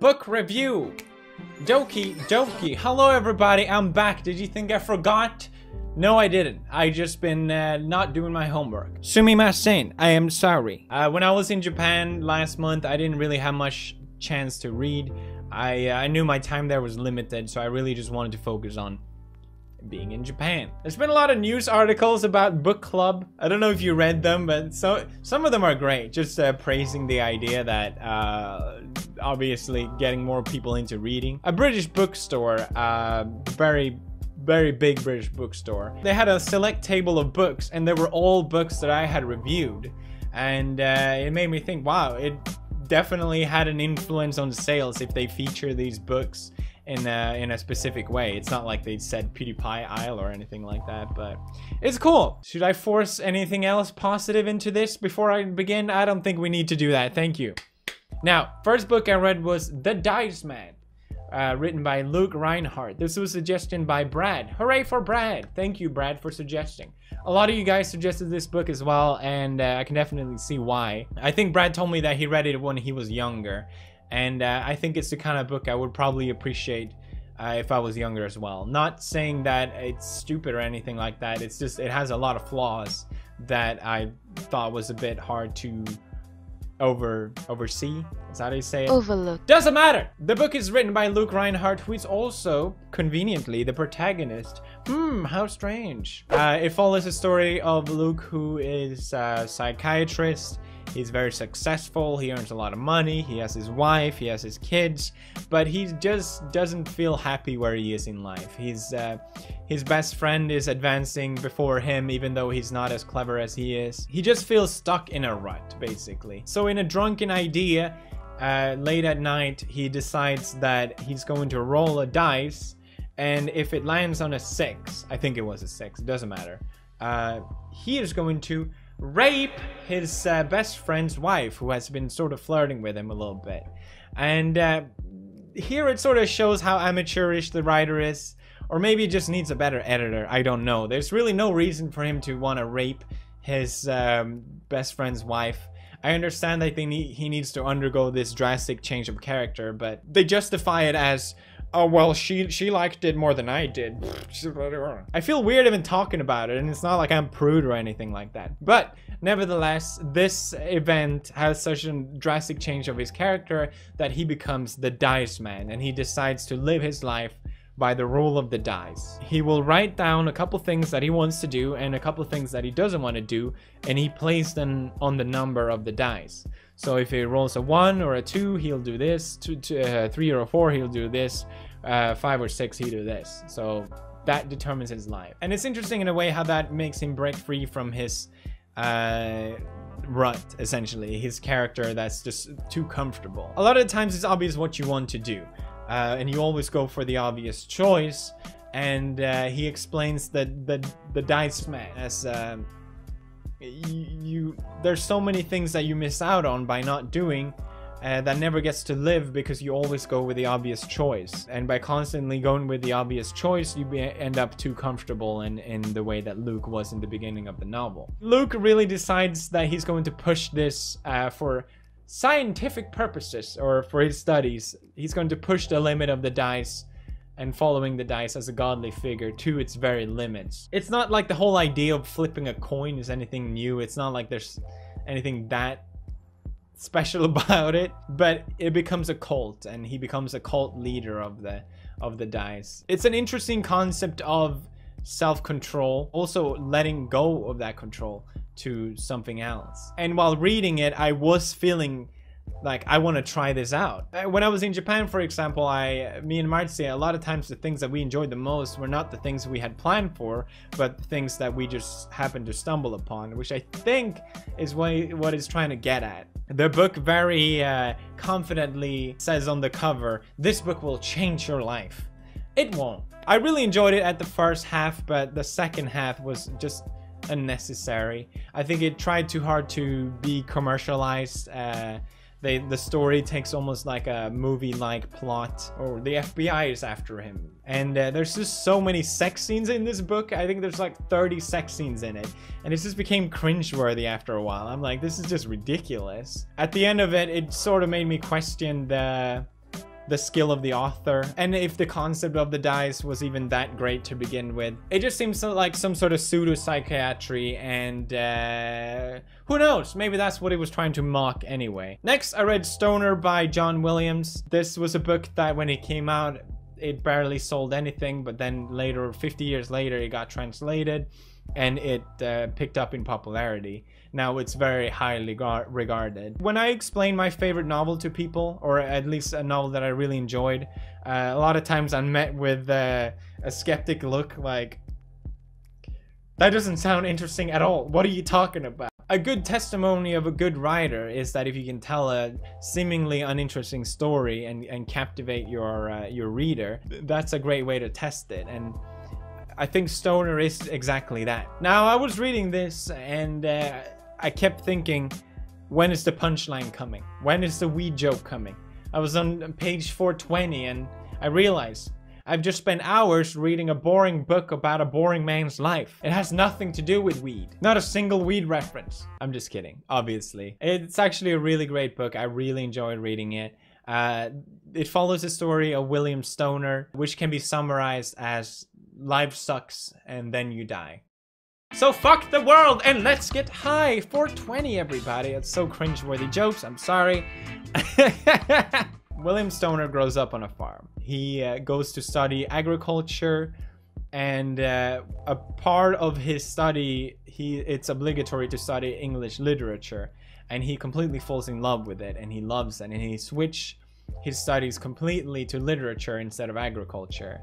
book review. Doki. Hello everybody, I'm back. Did you think I forgot? No, I didn't. I just been not doing my homework. Sumimasen, I am sorry. When I was in Japan last month, I didn't really have much chance to read. I knew my time there was limited, so I really just wanted to focus on being in Japan. There's been a lot of news articles about book club. I don't know if you read them, but some of them are great. Just praising the idea that obviously getting more people into reading. A British bookstore, very big British bookstore. They had a select table of books, and they were all books that I had reviewed, and it made me think, wow, it definitely had an influence on sales if they feature these books in a specific way. It's not like they said Pewdiepie aisle or anything like that, but it's cool. Should I force anything else positive into this before I begin? I don't think we need to do that. Thank you. Now, first book I read was The Dice Man. Written by Luke Reinhardt. This was a suggestion by Brad. Hooray for Brad! Thank you, Brad, for suggesting. A lot of you guys suggested this book as well, and I can definitely see why. I think Brad told me that he read it when he was younger, and I think it's the kind of book I would probably appreciate if I was younger as well. Not saying that it's stupid or anything like that. It's just it has a lot of flaws that I thought was a bit hard to oversee. Is that how you say it? Overlook. Doesn't matter. The book is written by Luke Reinhardt, who is also conveniently the protagonist. How strange. It follows the story of Luke, who is a psychiatrist. He's very successful. He earns a lot of money. He has his wife. He has his kids, but he just doesn't feel happy where he is in life. His best friend is advancing before him, even though he's not as clever as he is. He just feels stuck in a rut, basically. So in a drunken idea, late at night, he decides that he's going to roll a dice, and if it lands on a 6, I think it was a 6, it doesn't matter, he is going to rape his best friend's wife, who has been sort of flirting with him a little bit. And here it sort of shows how amateurish the writer is, or maybe he just needs a better editor. I don't know. There's really no reason for him to want to rape his best friend's wife. I understand that he needs to undergo this drastic change of character, but they justify it as, oh, well, she liked it more than I did. I feel weird even talking about it, and it's not like I'm prude or anything like that. But nevertheless, this event has such a drastic change of his character that he becomes the Dice Man, and he decides to live his life by the rule of the dice. He will write down a couple things that he wants to do and a couple things that he doesn't want to do, and he plays them on the number of the dice. So if he rolls a 1 or a 2, he'll do this. 3 or a 4, he'll do this. 5 or 6, he'll do this. So that determines his life. And it's interesting in a way how that makes him break free from his rut, essentially. His character that's just too comfortable. A lot of the times it's obvious what you want to do. And you always go for the obvious choice. And he explains that the Dice Man as... there's so many things that you miss out on by not doing that never gets to live because you always go with the obvious choice, and by constantly going with the obvious choice you end up too comfortable in the way that Luke was in the beginning of the novel. Luke really decides that he's going to push this for scientific purposes, or for his studies. He's going to push the limit of the dice and following the dice as a godly figure to its very limits. It's not like the whole idea of flipping a coin is anything new. It's not like there's anything that special about it, but it becomes a cult, and he becomes a cult leader of the dice. It's an interesting concept of self-control, also letting go of that control to something else. And while reading it, I was feeling like I want to try this out. When I was in Japan, for example, me and Marcia, a lot of times the things that we enjoyed the most were not the things we had planned for, but the things that we just happened to stumble upon, which I think is what it's trying to get at. The book very confidently says on the cover, "This book will change your life." It won't. I really enjoyed it at the first half, but the second half was just unnecessary. I think it tried too hard to be commercialized. The story takes almost like a movie-like plot, or the FBI is after him. And there's just so many sex scenes in this book. I think there's like 30 sex scenes in it. And it just became cringeworthy after a while. I'm like, this is just ridiculous. At the end of it, it sort of made me question the skill of the author, and if the concept of the dice was even that great to begin with. It just seems like some sort of pseudo-psychiatry, and who knows, maybe that's what he was trying to mock anyway. Next, I read Stoner by John Williams. This was a book that when it came out, it barely sold anything, but then later, 50 years later, it got translated and it picked up in popularity. Now it's very highly regarded. When I explain my favorite novel to people, or at least a novel that I really enjoyed, a lot of times I'm met with a skeptic look like, that doesn't sound interesting at all. What are you talking about? A good testimony of a good writer is that if you can tell a seemingly uninteresting story and captivate your reader, that's a great way to test it. And I think Stoner is exactly that. Now, I was reading this and I kept thinking, when is the punchline coming? When is the weed joke coming? I was on page 420 and I realized I've just spent hours reading a boring book about a boring man's life. It has nothing to do with weed. Not a single weed reference. I'm just kidding, obviously. It's actually a really great book. I really enjoyed reading it. It follows the story of William Stoner, which can be summarized as life sucks and then you die. So fuck the world and let's get high. 420, everybody. It's so cringeworthy jokes. I'm sorry. William Stoner grows up on a farm. He goes to study agriculture, and a part of his study, it's obligatory to study English literature, and he completely falls in love with it, and he loves it, and he switches his studies completely to literature instead of agriculture.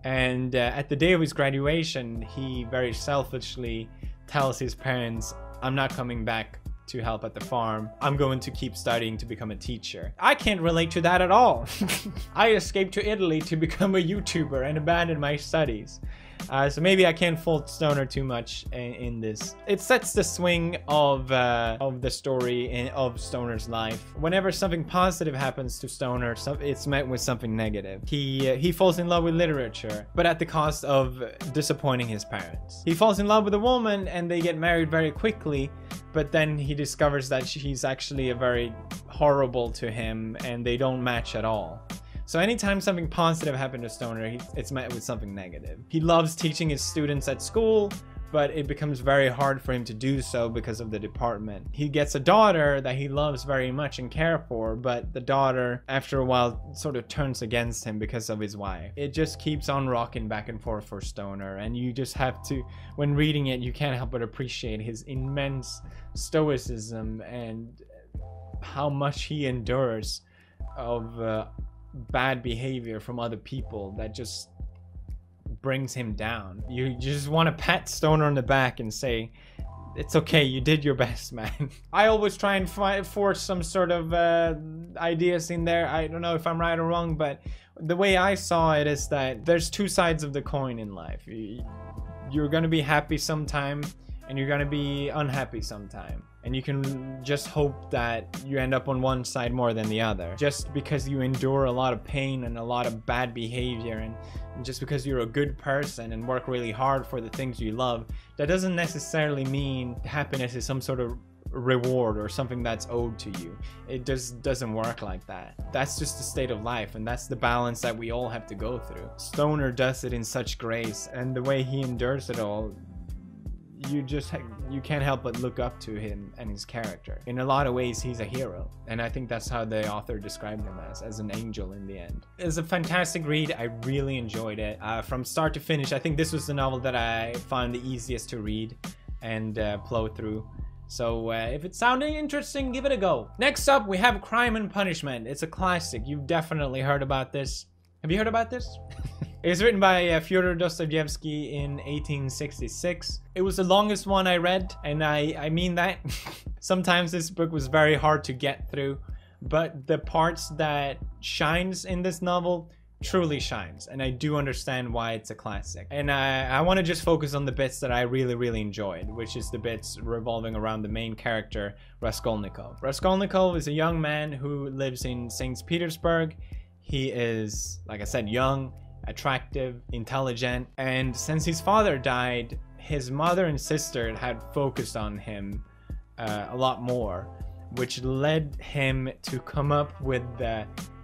And at the day of his graduation, he very selfishly tells his parents, I'm not coming back to help at the farm. I'm going to keep studying to become a teacher. I can't relate to that at all. I escaped to Italy to become a YouTuber and abandoned my studies. So maybe I can't fault Stoner too much in this. It sets the swing of the story of Stoner's life. Whenever something positive happens to Stoner, it's met with something negative. He falls in love with literature, but at the cost of disappointing his parents. He falls in love with a woman and they get married very quickly, but then he discovers that she's actually very horrible to him and they don't match at all. So anytime something positive happened to Stoner, it's met with something negative. He loves teaching his students at school, but it becomes very hard for him to do so because of the department. He gets a daughter that he loves very much and care for, but the daughter, after a while, sort of turns against him because of his wife. It just keeps on rocking back and forth for Stoner, and you just have to, when reading it, you can't help but appreciate his immense stoicism and how much he endures of bad behavior from other people that just brings him down. You just want to pat Stoner on the back and say, it's okay, you did your best, man. I always try and force some sort of ideas in there. I don't know if I'm right or wrong, but the way I saw it is that there's two sides of the coin in life. You're gonna be happy sometime and you're gonna be unhappy sometime. And you can just hope that you end up on one side more than the other. Just because you endure a lot of pain and a lot of bad behavior, and just because you're a good person and work really hard for the things you love, that doesn't necessarily mean happiness is some sort of reward or something that's owed to you. It just doesn't work like that. That's just the state of life, and that's the balance that we all have to go through. Stoner does it in such grace, and the way he endures it all, you can't help but look up to him and his character. In a lot of ways, he's a hero, and I think that's how the author described him, as an angel in the end. It's a fantastic read. I really enjoyed it from start to finish. I think this was the novel that I found the easiest to read and plow through. So if it sounded interesting, give it a go. Next up, we have Crime and Punishment. It's a classic. You've definitely heard about this. Have you heard about this? It was written by Fyodor Dostoevsky in 1866. It was the longest one I read, and I mean that. Sometimes this book was very hard to get through, but the parts that shines in this novel truly shines, and I do understand why it's a classic. And I want to just focus on the bits that I really enjoyed, which is the bits revolving around the main character, Raskolnikov. Raskolnikov is a young man who lives in St. Petersburg. He is, like I said, young, attractive, intelligent, and since his father died, his mother and sister had focused on him a lot more, which led him to come up with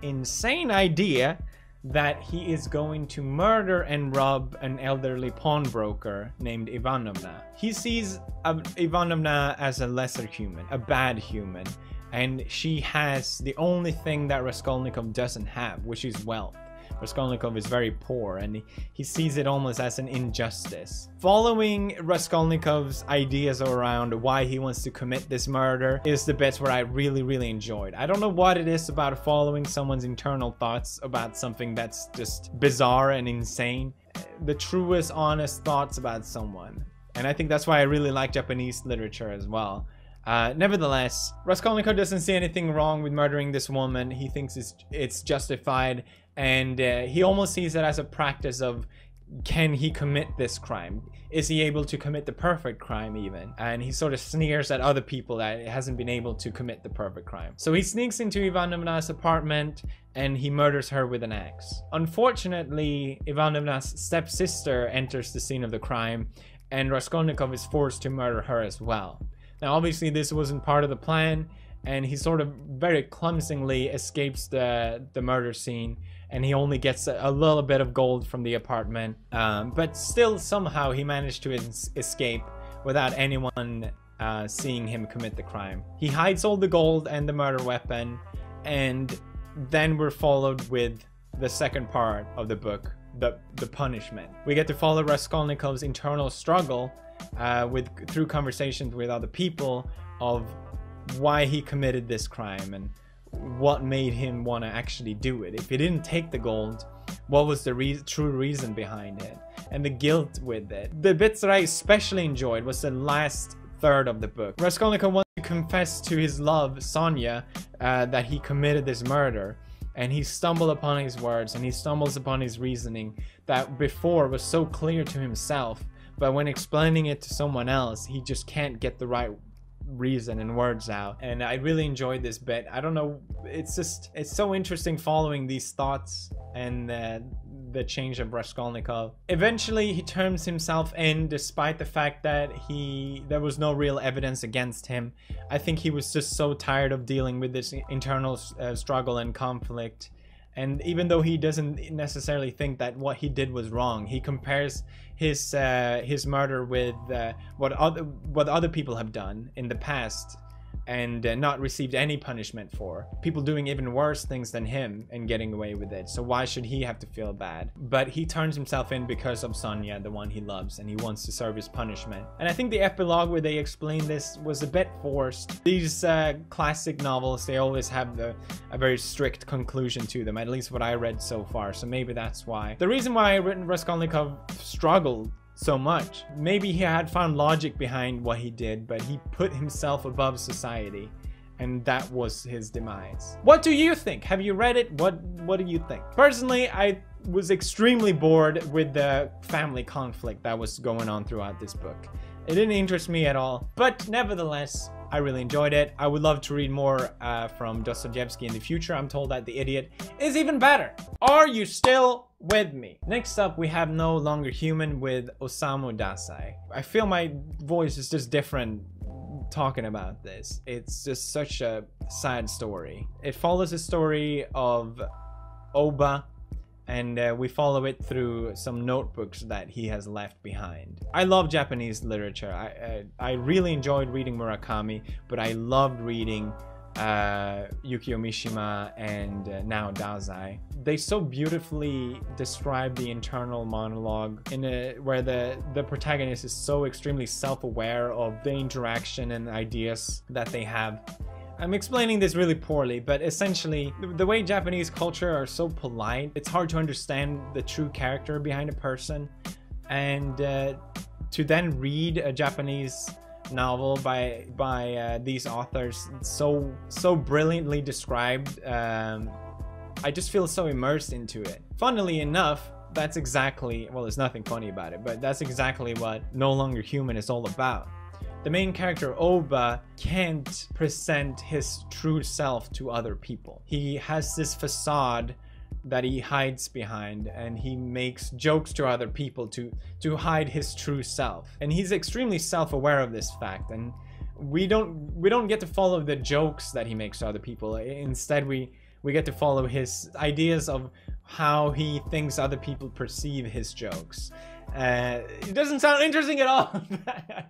insane idea that he is going to murder and rob an elderly pawnbroker named Ivanovna. He sees Ivanovna as a lesser human, a bad human, and she has the only thing that Raskolnikov doesn't have, which is wealth. Raskolnikov is very poor, and he sees it almost as an injustice. Following Raskolnikov's ideas around why he wants to commit this murder is the bits where I really enjoyed. I don't know what it is about following someone's internal thoughts about something that's just bizarre and insane. The truest, honest thoughts about someone. And I think that's why I really like Japanese literature as well. Nevertheless, Raskolnikov doesn't see anything wrong with murdering this woman. He thinks it's justified, and he almost sees it as a practice of, can he commit this crime? Is he able to commit the perfect crime even? And he sort of sneers at other people that hasn't been able to commit the perfect crime. So he sneaks into Ivanovna's apartment and he murders her with an axe. Unfortunately, Ivanovna's stepsister enters the scene of the crime, and Raskolnikov is forced to murder her as well. Now, obviously, this wasn't part of the plan, and he sort of very clumsily escapes the murder scene, and he only gets a little bit of gold from the apartment. But still, somehow, he managed to escape without anyone seeing him commit the crime. He hides all the gold and the murder weapon, and then we're followed with the second part of the book, the punishment. We get to follow Raskolnikov's internal struggle through conversations with other people of why he committed this crime and what made him want to actually do it. If he didn't take the gold, what was the true reason behind it, and the guilt with it. The bits that I especially enjoyed was the last third of the book. Raskolnikov wants to confess to his love, Sonia, that he committed this murder, and he stumbled upon his words, and he stumbles upon his reasoning that before was so clear to himself, but when explaining it to someone else, he just can't get the right reason and words out. And I really enjoyed this bit. I don't know, it's so interesting following these thoughts and the change of Raskolnikov. Eventually he turns himself in, despite the fact that there was no real evidence against him. I think he was just so tired of dealing with this internal struggle and conflict. And even though he doesn't necessarily think that what he did was wrong, he compares his murder with what other people have done in the past and not received any punishment for. People doing even worse things than him and getting away with it. So why should he have to feel bad? But he turns himself in because of Sonia, the one he loves, and he wants to serve his punishment. And I think the epilogue where they explain this was a bit forced. These classic novels, they always have a very strict conclusion to them, at least what I read so far. So maybe that's why. The reason why Raskolnikov struggled so much, maybe he had found logic behind what he did, but he put himself above society, and that was his demise. What do you think? Have you read it? What do you think? Personally, I was extremely bored with the family conflict that was going on throughout this book. It didn't interest me at all, but nevertheless, I really enjoyed it. I would love to read more from Dostoevsky in the future. I'm told that The Idiot is even better. Are you still with me? Next up, we have No Longer Human with Osamu Dazai. I feel my voice is just different talking about this. It's just such a sad story. It follows the story of Oba, and we follow it through some notebooks that he has left behind. I love Japanese literature. I really enjoyed reading Murakami, but I loved reading Yukio Mishima and now Dazai. They so beautifully describe the internal monologue where the protagonist is so extremely self-aware of the interaction and ideas that they have. I'm explaining this really poorly, but essentially, the way Japanese culture are so polite, it's hard to understand the true character behind a person. And to then read a Japanese novel by these authors so brilliantly described, I just feel so immersed into it. Funnily enough, that's exactly, well, there's nothing funny about it, but that's exactly what No Longer Human is all about. The main character, Oba, can't present his true self to other people. He has this facade that he hides behind, and he makes jokes to other people to hide his true self. And he's extremely self-aware of this fact, and we don't get to follow the jokes that he makes to other people. Instead, we We get to follow his ideas of how he thinks other people perceive his jokes. It doesn't sound interesting at all.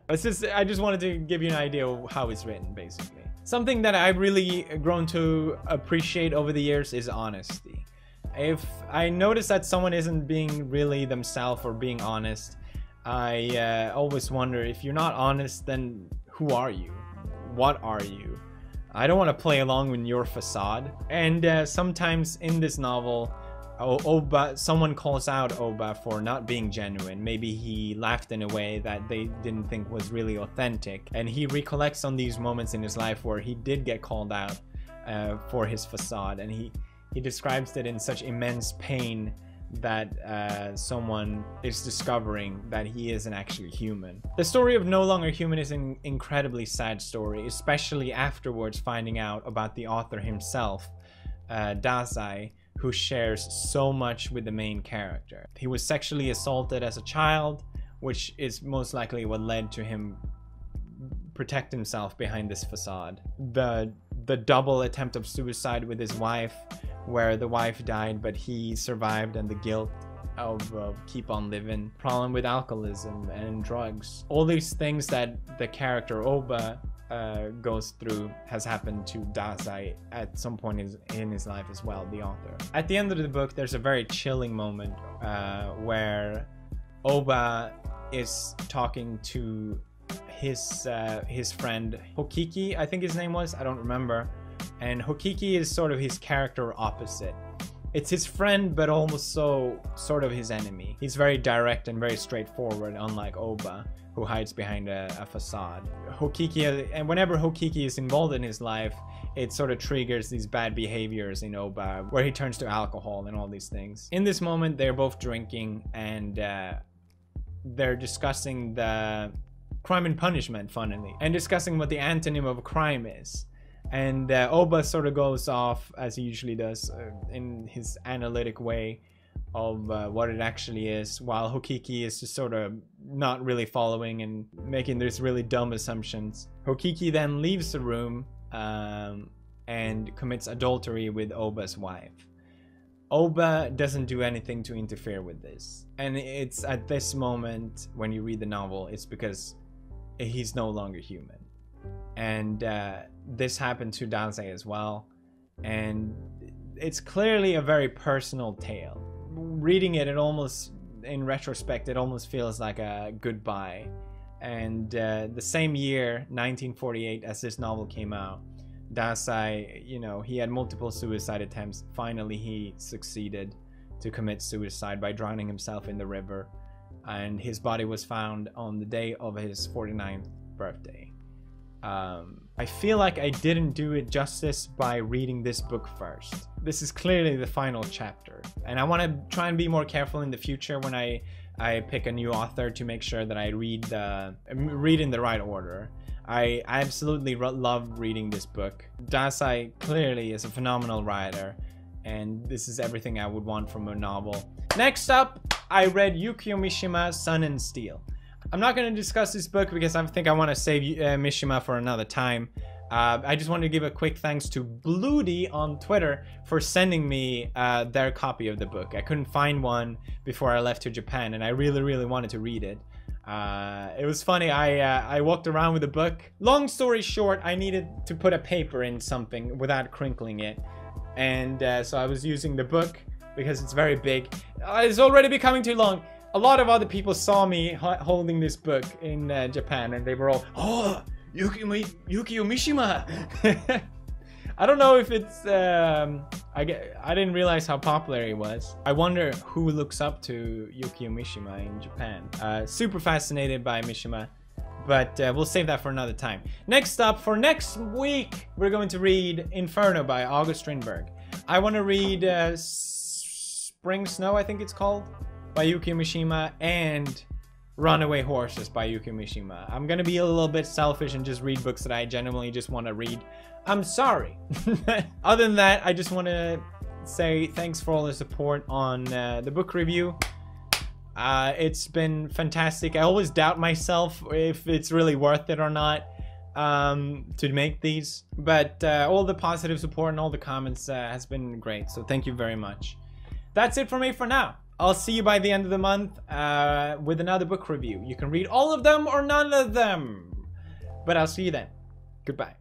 I just wanted to give you an idea of how it's written, basically. Something that I've really grown to appreciate over the years is honesty. If I notice that someone isn't being really themselves or being honest, I always wonder, if you're not honest, then who are you? What are you? I don't want to play along with your facade. And sometimes in this novel, someone calls out Oba for not being genuine. Maybe he laughed in a way that they didn't think was really authentic. And he recollects on these moments in his life where he did get called out for his facade. And he describes it in such immense pain that someone is discovering that he isn't actually human. The story of No Longer Human is an incredibly sad story, especially afterwards finding out about the author himself, Dazai, who shares so much with the main character. He was sexually assaulted as a child, which is most likely what led to him protect himself behind this facade. The double attempt of suicide with his wife, where the wife died but he survived, and the guilt of keep on living. Problem with alcoholism and drugs. All these things that the character Oba goes through has happened to Dazai at some point in his life as well, the author. At the end of the book, there's a very chilling moment where Oba is talking to his friend Hokiki, I think his name was, I don't remember. And Hokiki is sort of his character opposite. It's his friend, but almost sort of his enemy. He's very direct and very straightforward, unlike Oba, who hides behind a facade. Hokiki, and whenever Hokiki is involved in his life, it sort of triggers these bad behaviors in Oba, where he turns to alcohol and all these things. In this moment, they're both drinking, and they're discussing the crime and punishment, funnily, and discussing what the antonym of a crime is. And Oba sort of goes off, as he usually does, in his analytic way of what it actually is, while Hokiki is just sort of not really following and making these really dumb assumptions. Hokiki then leaves the room and commits adultery with Oba's wife. Oba doesn't do anything to interfere with this. And it's at this moment, when you read the novel, it's because he's no longer human. And this happened to Dazai as well, and it's clearly a very personal tale. Reading it, in retrospect, it almost feels like a goodbye. And the same year, 1948, as this novel came out, Dazai, he had multiple suicide attempts. Finally, he succeeded to commit suicide by drowning himself in the river, and his body was found on the day of his 49th birthday. I feel like I didn't do it justice by reading this book first. This is clearly the final chapter, and I want to try and be more careful in the future when I pick a new author, to make sure that I read in the right order. I absolutely love reading this book. Dazai clearly is a phenomenal writer, and this is everything I would want from a novel. Next up, I read Yukio Mishima's Sun and Steel. I'm not going to discuss this book because I think I want to save Mishima for another time. I just wanted to give a quick thanks to Bloody on Twitter for sending me their copy of the book. I couldn't find one before I left to Japan, and I really wanted to read it. It was funny, I walked around with the book. Long story short, I needed to put a paper in something without crinkling it. And so I was using the book because it's very big. It's already becoming too long. A lot of other people saw me holding this book in Japan, and they were all, "Oh, Yukio Mishima!" I don't know if it's... I didn't realize how popular he was. I wonder who looks up to Yukio Mishima in Japan. Super fascinated by Mishima, but we'll save that for another time. Next up, for next week, we're going to read Inferno by August Strindberg. I want to read Spring Snow, I think it's called, by Yukio Mishima, and Runaway Horses by Yukio Mishima. I'm gonna be a little bit selfish and just read books that I genuinely just want to read. I'm sorry. Other than that, I just want to say thanks for all the support on the book review. It's been fantastic. I always doubt myself if it's really worth it or not. to make these, but all the positive support and all the comments has been great, so thank you very much. That's it for me for now. I'll see you by the end of the month with another book review. You can read all of them or none of them, but I'll see you then. Goodbye.